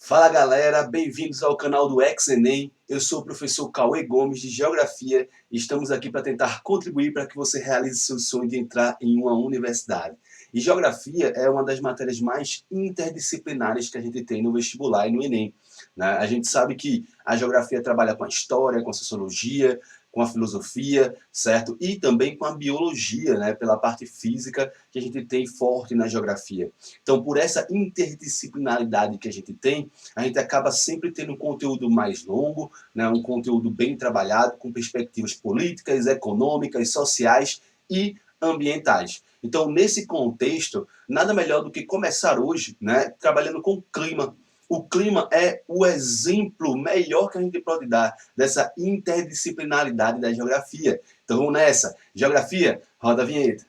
Fala galera, bem-vindos ao canal do Ex-Enem. Eu sou o professor Cauê Gomes de Geografia e estamos aqui para tentar contribuir para que você realize seu sonho de entrar em uma universidade. E Geografia é uma das matérias mais interdisciplinares que a gente tem no vestibular e no Enem, né? A gente sabe que a Geografia trabalha com a história, com a sociologia, com a filosofia, certo? E também com a biologia, né? Pela parte física que a gente tem forte na Geografia. Então, por essa interdisciplinaridade que a gente acaba sempre tendo um conteúdo mais longo, né, um conteúdo bem trabalhado, com perspectivas políticas, econômicas, sociais e ambientais. Então, nesse contexto, nada melhor do que começar hoje, né, trabalhando com o clima. O clima é o exemplo melhor que a gente pode dar dessa interdisciplinaridade da geografia. Então vamos nessa. Geografia, roda a vinheta.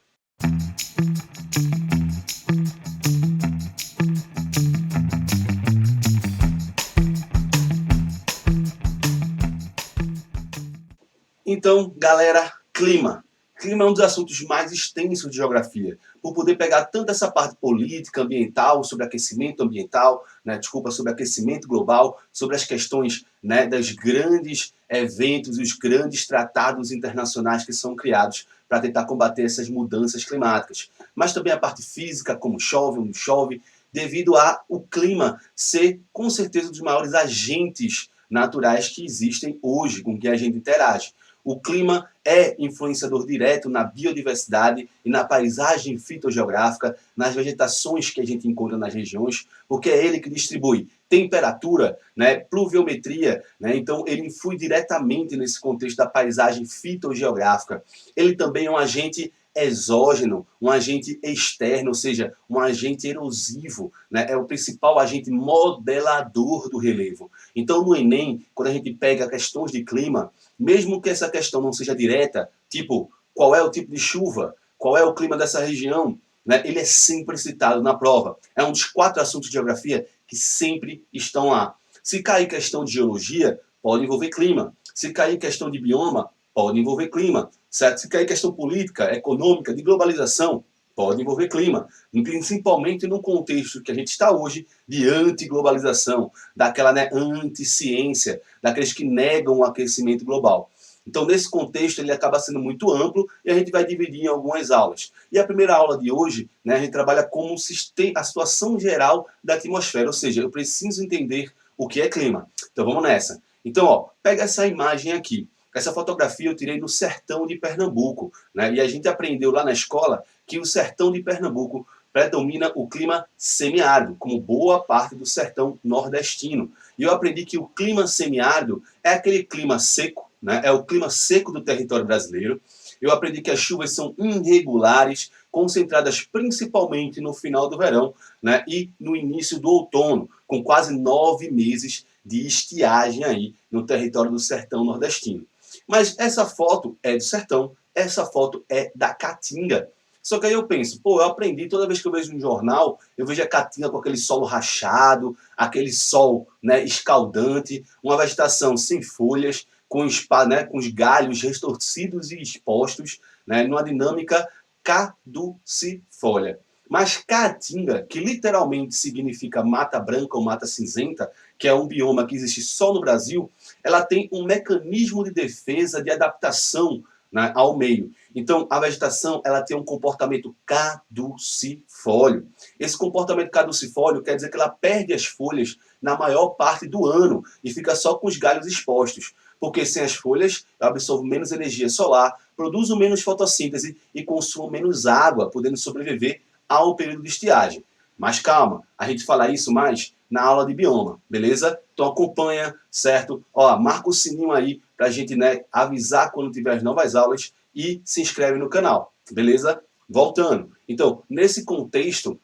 Então, galera, clima. Clima é um dos assuntos mais extensos de geografia, por poder pegar tanto essa parte política, ambiental, sobre aquecimento ambiental, né, sobre aquecimento global, sobre as questões, né, dos grandes eventos, os grandes tratados internacionais que são criados para tentar combater essas mudanças climáticas. Mas também a parte física, como chove ou não chove, devido ao clima ser, com certeza, um dos maiores agentes naturais que existem hoje, com que a gente interage. O clima é influenciador direto na biodiversidade e na paisagem fitogeográfica, nas vegetações que a gente encontra nas regiões, porque é ele que distribui temperatura, né, pluviometria, né, então ele influi diretamente nesse contexto da paisagem fitogeográfica. Ele também é um agente exógeno, um agente externo, ou seja, um agente erosivo, né? É o principal agente modelador do relevo. Então, no Enem, quando a gente pega questões de clima, mesmo que essa questão não seja direta, tipo, qual é o tipo de chuva, qual é o clima dessa região, né? Ele é sempre citado na prova. É um dos 4 assuntos de geografia que sempre estão lá. Se cair questão de geologia, pode envolver clima. Se cair questão de bioma, pode envolver clima. Certo? Se cair questão política, econômica, de globalização, pode envolver clima. Principalmente no contexto que a gente está hoje de antiglobalização, daquela, né, anti-ciência, daqueles que negam o aquecimento global. Então, nesse contexto, ele acaba sendo muito amplo e a gente vai dividir em algumas aulas. E a primeira aula de hoje, né, a gente trabalha como a situação geral da atmosfera, ou seja, eu preciso entender o que é clima. Então, vamos nessa. Então, ó, pega essa imagem aqui. Essa fotografia eu tirei no sertão de Pernambuco, né? E a gente aprendeu lá na escola que o sertão de Pernambuco predomina o clima semiárido, como boa parte do sertão nordestino. E eu aprendi que o clima semiárido é aquele clima seco, né? É o clima seco do território brasileiro. Eu aprendi que as chuvas são irregulares, concentradas principalmente no final do verão, né? E no início do outono, com quase 9 meses de estiagem aí no território do sertão nordestino. Mas essa foto é do sertão, essa foto é da Caatinga. Só que aí eu penso, pô, eu aprendi, toda vez que eu vejo um jornal, eu vejo a Caatinga com aquele solo rachado, aquele sol, né, escaldante, uma vegetação sem folhas, com os galhos restorcidos e expostos, né, numa dinâmica caducifólia. Mas Caatinga, que literalmente significa mata branca ou mata cinzenta, que é um bioma que existe só no Brasil, ela tem um mecanismo de defesa, de adaptação, né, ao meio. Então, a vegetação ela tem um comportamento caducifólio. Esse comportamento caducifólio quer dizer que ela perde as folhas na maior parte do ano e fica só com os galhos expostos. Porque sem as folhas, ela absorve menos energia solar, produz menos fotossíntese e consome menos água, podendo sobreviver ao período de estiagem. Mas calma, a gente fala isso mais na aula de bioma, beleza? Então acompanha, certo? Ó, marca o sininho aí pra gente, né, avisar quando tiver as novas aulas e se inscreve no canal, beleza? Voltando. Então, nesse contexto,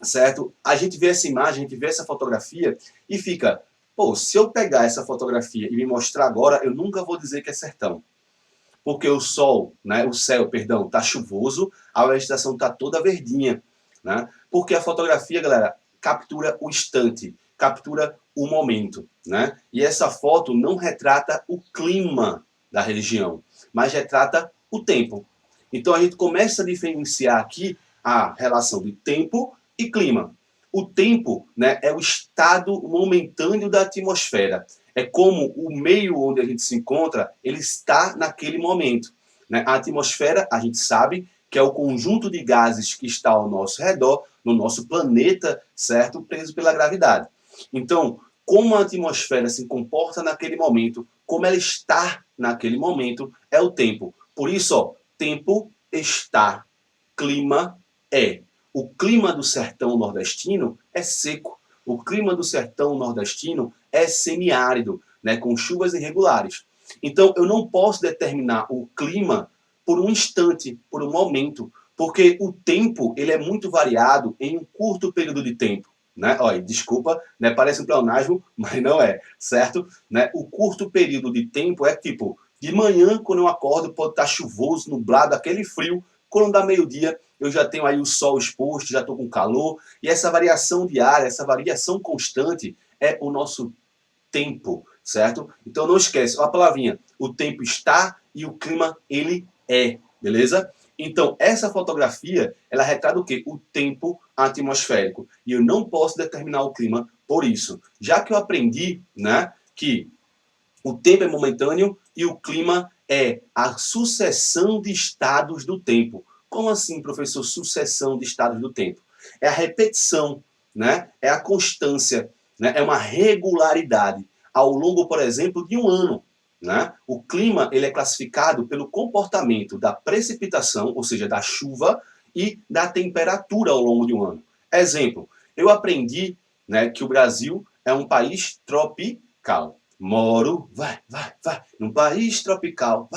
certo? A gente vê essa imagem, a gente vê essa fotografia e fica, pô, se eu pegar essa fotografia e me mostrar agora, eu nunca vou dizer que é sertão. Porque o sol, né, o céu, perdão, está chuvoso, a vegetação está toda verdinha, né? Porque a fotografia, galera, captura o instante, captura o momento, né? E essa foto não retrata o clima da região, mas retrata o tempo. Então a gente começa a diferenciar aqui a relação de tempo e clima. O tempo, né, é o estado momentâneo da atmosfera. É como o meio onde a gente se encontra, ele está naquele momento. Né? A atmosfera, a gente sabe que é o conjunto de gases que está ao nosso redor, no nosso planeta, certo? Preso pela gravidade. Então, como a atmosfera se comporta naquele momento, como ela está naquele momento, é o tempo. Por isso, ó, tempo está, clima é. O clima do sertão nordestino é seco. O clima do sertão nordestino é semiárido, né, com chuvas irregulares. Então, eu não posso determinar o clima por um instante, por um momento, porque o tempo ele é muito variado em um curto período de tempo. Né? Olha, desculpa, né? Parece um pleonasmo, mas não é, certo? Né? O curto período de tempo é tipo, de manhã, quando eu acordo, pode estar chuvoso, nublado, aquele frio. Quando dá meio-dia, eu já tenho aí o sol exposto, já estou com calor. E essa variação diária, essa variação constante é o nosso tempo, certo? Então não esquece, ó a palavrinha, o tempo está e o clima ele é, beleza? Então essa fotografia, ela retrata o quê? O tempo atmosférico. E eu não posso determinar o clima por isso. Já que eu aprendi, né, que o tempo é momentâneo e o clima é a sucessão de estados do tempo. Como assim, professor, sucessão de estados do tempo? É a repetição, né? É a constância, né? É uma regularidade ao longo, por exemplo, de um ano. Né? O clima ele é classificado pelo comportamento da precipitação, ou seja, da chuva, e da temperatura ao longo de um ano. Exemplo, eu aprendi, né, que o Brasil é um país tropical. Moro, num país tropical,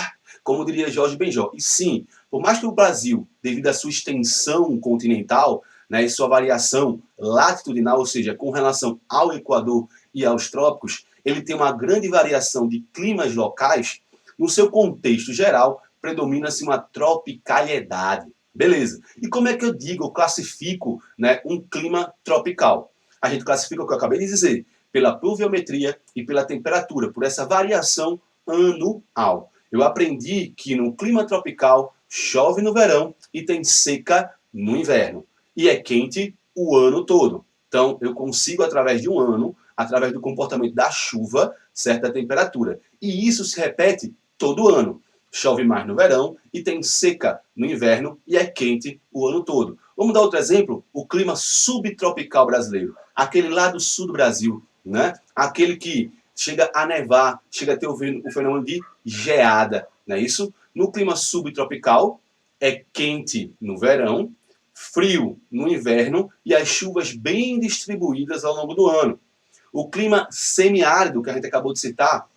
como diria Jorge Benjó. E sim, por mais que o Brasil, devido à sua extensão continental, né, e sua variação latitudinal, ou seja, com relação ao Equador e aos trópicos, ele tem uma grande variação de climas locais, no seu contexto geral, predomina-se uma tropicalidade. Beleza. E como é que eu digo, eu classifico, né, um clima tropical? A gente classifica o que eu acabei de dizer, pela pluviometria e pela temperatura, por essa variação anual. Eu aprendi que no clima tropical chove no verão e tem seca no inverno. E é quente o ano todo. Então, eu consigo, através de um ano, através do comportamento da chuva, certa temperatura. E isso se repete todo ano. Chove mais no verão e tem seca no inverno e é quente o ano todo. Vamos dar outro exemplo? O clima subtropical brasileiro. Aquele lá do sul do Brasil, né? Aquele que chega a nevar, chega a ter o fenômeno de geada, não é isso? No clima subtropical, é quente no verão, frio no inverno e as chuvas bem distribuídas ao longo do ano. O clima semiárido, que a gente acabou de citar,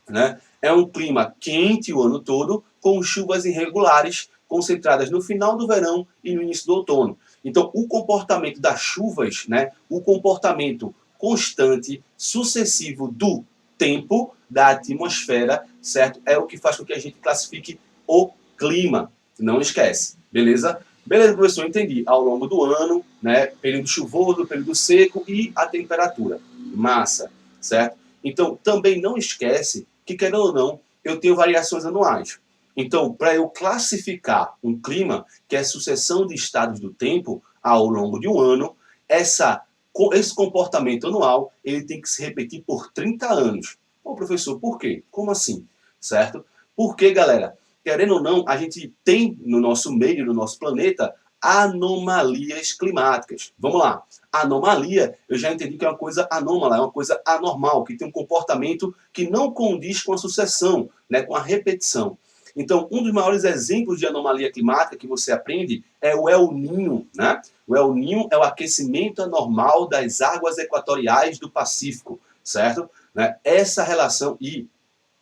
né, é um clima quente o ano todo, com chuvas irregulares, concentradas no final do verão e no início do outono. Então, o comportamento das chuvas, né, o comportamento constante, sucessivo do tempo, da atmosfera, certo? É o que faz com que a gente classifique o clima. Não esquece, beleza? Beleza, professor, entendi. Ao longo do ano, né, período chuvoso, período seco e a temperatura. Massa, certo? Então, também não esquece que, querendo ou não, eu tenho variações anuais. Então, para eu classificar um clima, que é a sucessão de estados do tempo ao longo de um ano, esse comportamento anual ele tem que se repetir por 30 anos. Pô, professor, por quê? Como assim? Certo? Porque, galera, querendo ou não, a gente tem no nosso meio, no nosso planeta, anomalias climáticas. Vamos lá. Anomalia, eu já entendi que é uma coisa anômala, é uma coisa anormal, que tem um comportamento que não condiz com a sucessão, né, com a repetição. Então, um dos maiores exemplos de anomalia climática que você aprende é o El Niño, né? O El Niño é o aquecimento anormal das águas equatoriais do Pacífico, certo? Né? Essa relação, e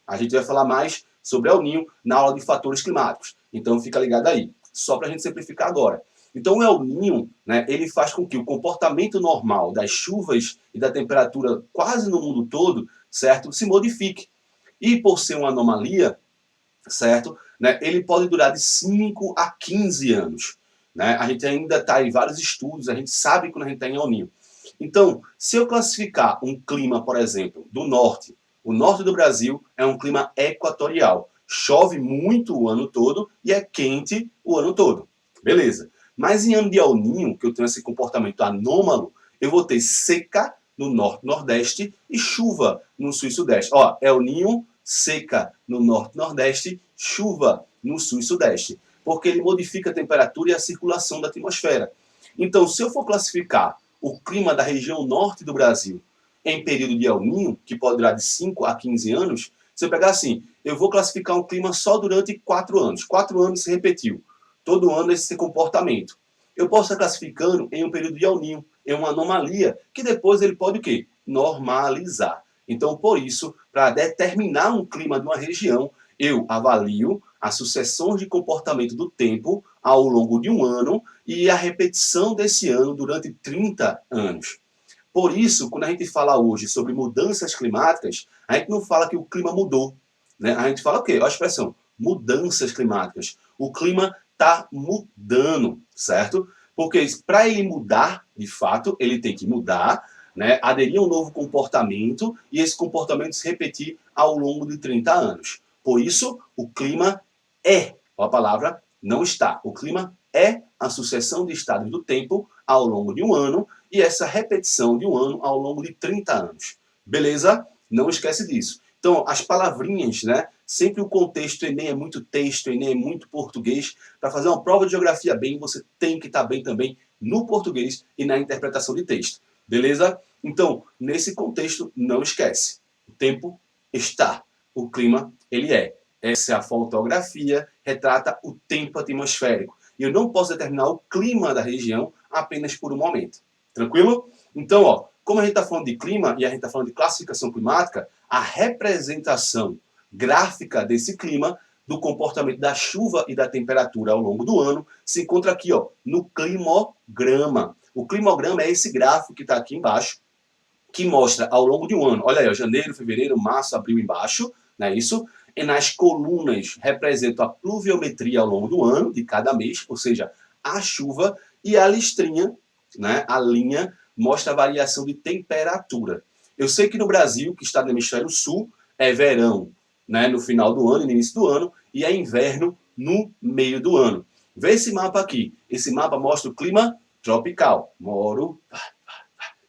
a gente vai falar mais sobre El Niño na aula de fatores climáticos. Então, fica ligado aí. Só para a gente simplificar agora. Então, o El Niño, né, ele faz com que o comportamento normal das chuvas e da temperatura quase no mundo todo, certo, se modifique. E por ser uma anomalia, certo, né, ele pode durar de 5 a 15 anos. Né? A gente ainda está em vários estudos, a gente sabe quando a gente está em El Niño. Então, se eu classificar um clima, por exemplo, do norte, o norte do Brasil é um clima equatorial. Chove muito o ano todo e é quente o ano todo. Beleza. Mas em ano de El Niño, que eu tenho esse comportamento anômalo, eu vou ter seca no norte-nordeste e chuva no sul e sudeste. Ó, El Niño, seca no norte-nordeste, chuva no sul e sudeste, porque ele modifica a temperatura e a circulação da atmosfera. Então, se eu for classificar o clima da região norte do Brasil em período de El Niño, que pode durar de 5 a 15 anos, se eu pegar assim, eu vou classificar um clima só durante 4 anos. 4 anos se repetiu. Todo ano esse comportamento. Eu posso estar classificando em um período de El Niño, em uma anomalia, que depois ele pode o quê? Normalizar. Então, por isso, para determinar um clima de uma região, eu avalio a sucessão de comportamento do tempo ao longo de um ano e a repetição desse ano durante 30 anos. Por isso, quando a gente fala hoje sobre mudanças climáticas, a gente não fala que o clima mudou. Né? A gente fala o quê? Olha a expressão, mudanças climáticas. O clima está mudando, certo? Porque para ele mudar, de fato, ele tem que mudar, né? Aderir a um novo comportamento e esse comportamento se repetir ao longo de 30 anos. Por isso, o clima é, a palavra não está. O clima é a sucessão de estados do tempo ao longo de um ano e essa repetição de um ano ao longo de 30 anos. Beleza? Não esquece disso. Então, as palavrinhas, né? Sempre o contexto, Enem é muito texto, Enem é muito português. Para fazer uma prova de geografia bem, você tem que estar bem também no português e na interpretação de texto. Beleza? Então, nesse contexto, não esquece. O tempo está. O clima, ele é. Essa é a fotografia, retrata o tempo atmosférico. E eu não posso determinar o clima da região apenas por um momento. Tranquilo? Então, ó, como a gente está falando de clima e a gente está falando de classificação climática, a representação gráfica desse clima, do comportamento da chuva e da temperatura ao longo do ano, se encontra aqui, ó, no climograma. O climograma é esse gráfico que está aqui embaixo, que mostra ao longo de um ano, olha aí, ó, janeiro, fevereiro, março, abril embaixo, não é isso? E nas colunas representam a pluviometria ao longo do ano, de cada mês, ou seja, a chuva, e a listrinha, né, a linha, mostra a variação de temperatura. Eu sei que no Brasil, que está no hemisfério sul, é verão, né, no final do ano e no início do ano, e é inverno no meio do ano. Vê esse mapa aqui. Esse mapa mostra o clima tropical. Moro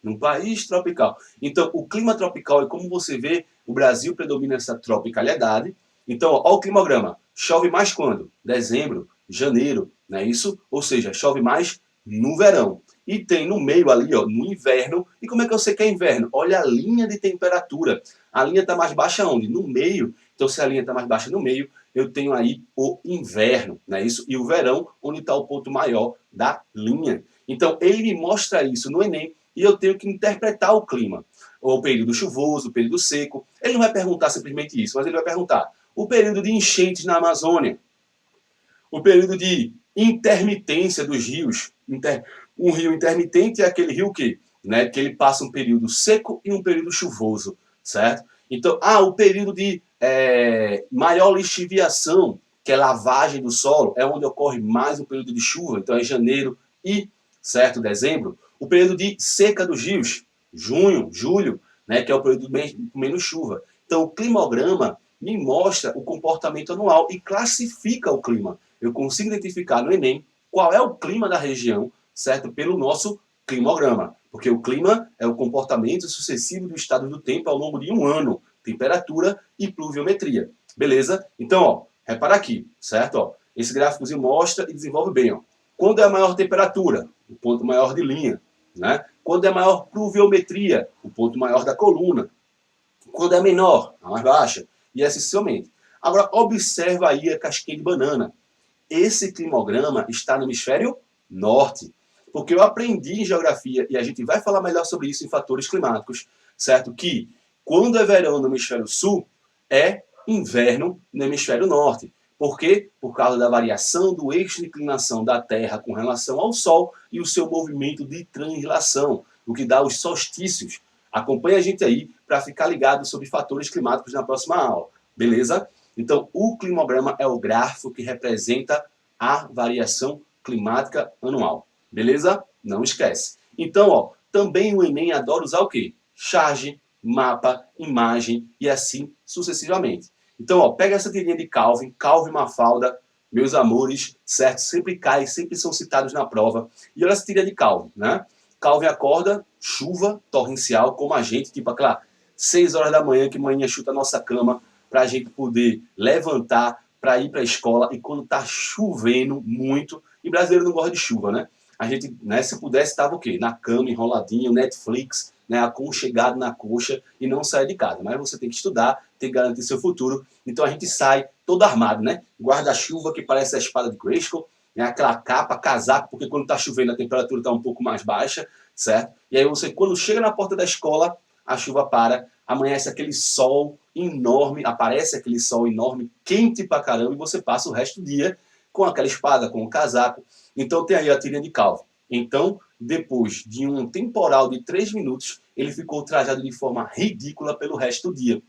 num país tropical. Então, o clima tropical, e como você vê, o Brasil predomina essa tropicalidade. Então, ó, o climograma. Chove mais quando? Dezembro, janeiro, não é isso? Ou seja, chove mais no verão. E tem no meio ali, ó, no inverno. E como é que eu sei que é inverno? Olha a linha de temperatura. A linha está mais baixa onde? No meio. Então, se a linha está mais baixa no meio, eu tenho aí o inverno, não é isso? E o verão, onde está o ponto maior da linha. Então, ele me mostra isso no Enem e eu tenho que interpretar o clima. O período chuvoso, o período seco. Ele não vai perguntar simplesmente isso, mas ele vai perguntar o período de enchentes na Amazônia, o período de intermitência dos rios. Um rio intermitente é aquele rio que, né, que ele passa um período seco e um período chuvoso, certo? Então, o período de maior lixiviação, que é lavagem do solo, é onde ocorre mais o período de chuva, então é janeiro e, certo, dezembro. O período de seca dos rios, junho, julho, né, que é o período com menos chuva. Então, o climograma me mostra o comportamento anual e classifica o clima. Eu consigo identificar no Enem qual é o clima da região, certo? Pelo nosso climograma. Porque o clima é o comportamento sucessivo do estado do tempo ao longo de um ano. Temperatura e pluviometria. Beleza? Então, ó, repara aqui, certo? Ó, esse gráficozinho mostra e desenvolve bem. Ó. Quando é a maior temperatura? O ponto maior de linha. Né? Quando é a maior pluviometria? O ponto maior da coluna. Quando é menor? A mais baixa. E assim sucessivamente. Agora, observa aí a casquinha de banana. Esse climograma está no hemisfério norte. Porque eu aprendi em geografia, e a gente vai falar melhor sobre isso em fatores climáticos, certo? Que quando é verão no hemisfério sul, é inverno no hemisfério norte. Por quê? Por causa da variação do eixo de inclinação da Terra com relação ao Sol e o seu movimento de translação, o que dá os solstícios. Acompanhe a gente aí para ficar ligado sobre fatores climáticos na próxima aula. Beleza? Então, o climograma é o gráfico que representa a variação climática anual. Beleza? Não esquece. Então, ó, também o Enem adora usar o quê? Charge, mapa, imagem e assim sucessivamente. Então, ó, pega essa tirinha de Calvin, Calvin Mafalda, meus amores, certo? Sempre cai, sempre são citados na prova. E olha essa tirinha de Calvin, né? Calvin acorda, chuva torrencial, como a gente, tipo aquela 6 horas da manhã que manhã chuta a nossa cama para a gente poder levantar para ir para a escola, e quando tá chovendo muito, e brasileiro não gosta de chuva, né? A gente, né, se pudesse, estava o quê? Na cama, enroladinho, Netflix, né, aconchegado na coxa e não sair de casa. Mas você tem que estudar, tem que garantir seu futuro. Então a gente sai todo armado, né? Guarda-chuva que parece a espada de Grayskull, né, aquela capa, casaco, porque quando está chovendo a temperatura está um pouco mais baixa, certo? E aí você, quando chega na porta da escola, a chuva para, amanhece aquele sol enorme, aparece aquele sol enorme, quente pra caramba, e você passa o resto do dia com aquela espada, com o casaco. Então tem aí a tirinha de Calvin. Então, depois de um temporal de 3 minutos, ele ficou trajado de forma ridícula pelo resto do dia,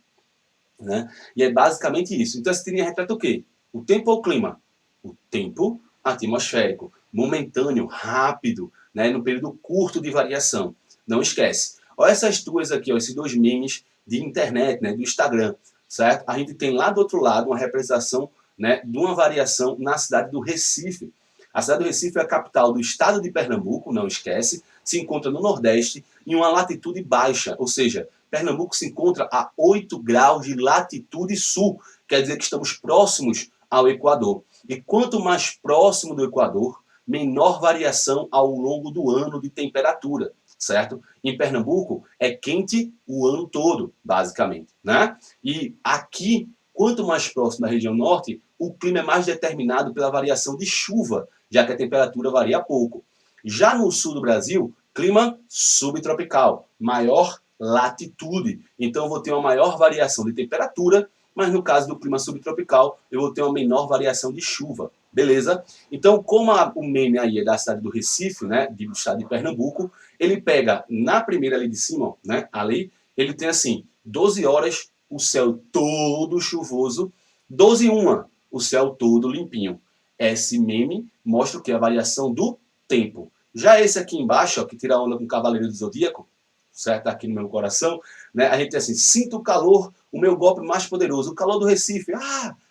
né? E é basicamente isso. Então essa tirinha retrata o quê? O tempo ou o clima? O tempo atmosférico, momentâneo, rápido, né? No período curto de variação. Não esquece. Olha essas duas aqui, ó, esses dois memes de internet, né? Do Instagram, certo? A gente tem lá do outro lado uma representação, né, de uma variação na cidade do Recife. A cidade do Recife é a capital do estado de Pernambuco, não esquece, se encontra no Nordeste, em uma latitude baixa, ou seja, Pernambuco se encontra a 8 graus de latitude sul, quer dizer que estamos próximos ao Equador. E quanto mais próximo do Equador, menor variação ao longo do ano de temperatura, certo? Em Pernambuco é quente o ano todo, basicamente, né? E aqui, quanto mais próximo da região norte, o clima é mais determinado pela variação de chuva, já que a temperatura varia pouco. Já no sul do Brasil, clima subtropical, maior latitude. Então eu vou ter uma maior variação de temperatura, mas no caso do clima subtropical, eu vou ter uma menor variação de chuva. Beleza? Então, como o meme aí é da cidade do Recife, né, do estado de Pernambuco, ele pega na primeira ali de cima, né, ali, ele tem assim, 12 horas, o céu todo chuvoso, 12 e 1, o céu todo limpinho. Esse meme mostra o que? A variação do tempo. Já esse aqui embaixo, ó, que tira onda com o Cavaleiro do Zodíaco, certo? Tá aqui no meu coração, né? A gente tem assim, sinto o calor, o meu golpe mais poderoso, o calor do Recife.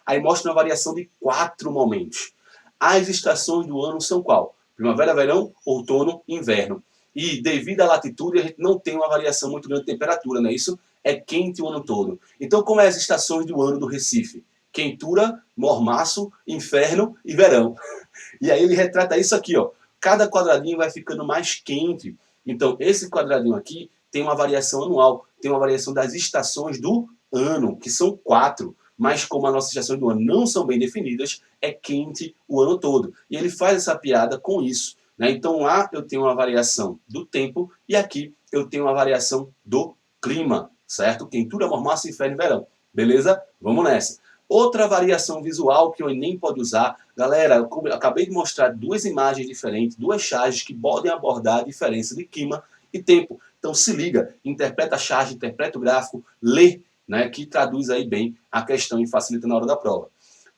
Aí mostra uma variação de 4 momentos. As estações do ano são qual? Primavera, verão, outono, inverno. E devido à latitude, a gente não tem uma variação muito grande de temperatura, não é isso? É quente o ano todo. Então, como é as estações do ano do Recife? Quentura, mormaço, inferno e verão. E aí ele retrata isso aqui, ó. Cada quadradinho vai ficando mais quente. Então, esse quadradinho aqui tem uma variação anual, tem uma variação das estações do ano, que são 4. Mas como as nossas estações do ano não são bem definidas, é quente o ano todo. E ele faz essa piada com isso, né? Então lá eu tenho uma variação do tempo e aqui eu tenho uma variação do clima, certo? Quentura, mormaço, inferno e verão. Beleza? Vamos nessa. Outra variação visual que o Enem pode usar, galera, eu acabei de mostrar 2 imagens diferentes, 2 charges que podem abordar a diferença de clima e tempo. Então se liga, interpreta a charge, interpreta o gráfico, lê, né, que traduz aí bem a questão e facilita na hora da prova.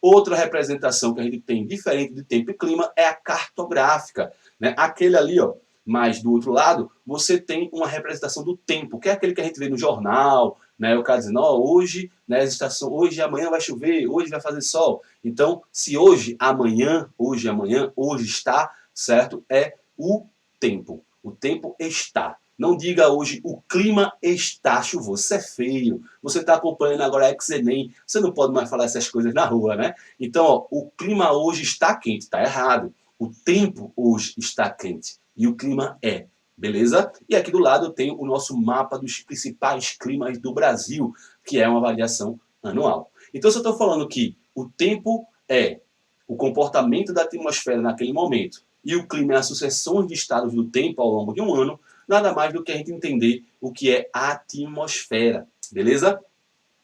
Outra representação que a gente tem diferente de tempo e clima é a cartográfica, né? Aquele ali, ó, mas do outro lado, você tem uma representação do tempo, que é aquele que a gente vê no jornal, né? O cara dizendo, ó, hoje, né, hoje amanhã vai chover, hoje vai fazer sol. Então, se hoje, amanhã, hoje está, certo? É o tempo. O tempo está. Não diga hoje, o clima está chuvoso. Isso é feio. Você está acompanhando agora a Ex-Enem. Você não pode mais falar essas coisas na rua, né? Então, ó, o clima hoje está quente. Está errado. O tempo hoje está quente. E o clima é. Beleza? E aqui do lado eu tenho o nosso mapa dos principais climas do Brasil, que é uma variação anual. Então, se eu estou falando que o tempo é o comportamento da atmosfera naquele momento, e o clima é a sucessão de estados do tempo ao longo de um ano, nada mais do que a gente entender o que é a atmosfera, beleza?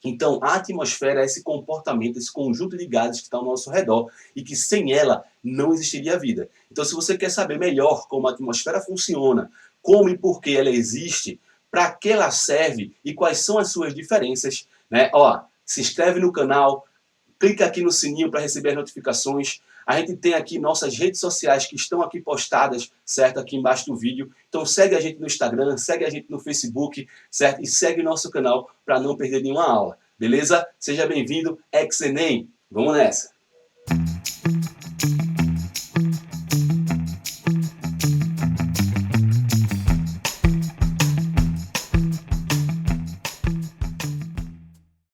Então, a atmosfera é esse comportamento, esse conjunto de gases que está ao nosso redor e que sem ela não existiria vida. Então, se você quer saber melhor como a atmosfera funciona, como e por que ela existe, para que ela serve e quais são as suas diferenças, né? Ó, se inscreve no canal, clica aqui no sininho para receber as notificações. A gente tem aqui nossas redes sociais que estão aqui postadas, certo? Aqui embaixo do vídeo. Então segue a gente no Instagram, segue a gente no Facebook, certo? E segue nosso canal para não perder nenhuma aula. Beleza? Seja bem-vindo, Ex-Enem. Vamos nessa!